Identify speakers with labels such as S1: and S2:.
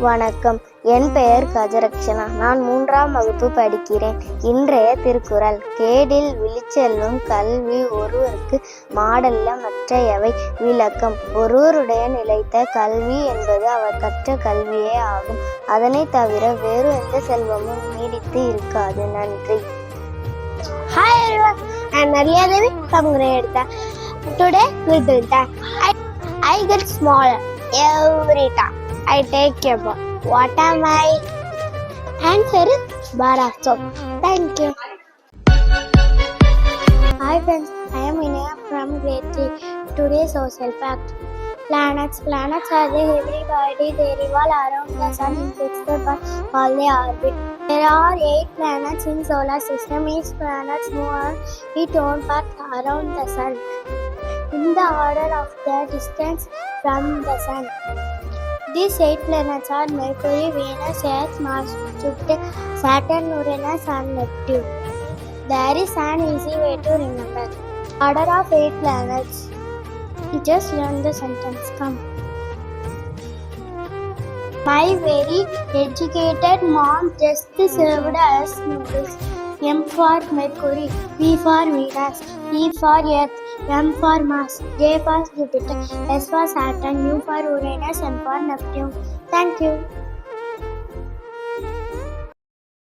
S1: வணக்கம். என் பெயர் கஜரக்ஷனா. நான் 3ஆம் வகுப்பு படிக்கிறேன். இன்றைய திருக்குறள். கேடில் விழுச்செல்வம் கல்வி ஒருவருக்கு மாடல்ல மற்றையவை. விளக்கம். ஒருவருடைய நிலைத்த கல்வி என்பது அவர் கற்ற கல்வியே ஆகும். அதனை தவிர வேறு எந்த செல்வமும் நீடித்து இருக்காது. நன்றி.
S2: Hi everyone, I'm Maria Devi from grade 10. Today we will talk. I get smaller every time I take a bath. What am I? Answer is bar of soap. Thank you. Hi friends, I am Inaya from grade 3. Today's social fact. Planets are the heavenly bodies. They revolve around the sun in fixed but all they orbit. There are 8 planets in solar system. Each planet moves on its own path around the sun in the order of their distance from the sun. These 8 planets are Mercury, Venus, Earth, Mars, Jupiter, Saturn, Uranus and Neptune. There is an easy way to remember. Order of 8 planets. Just learn the sentence. Come. My very educated mom just served us noodles. M for Mercury, V for Venus, E for Earth, M for Mars, J for Jupiter, S for Saturn, U for Uranus, N for Neptune. Thank you.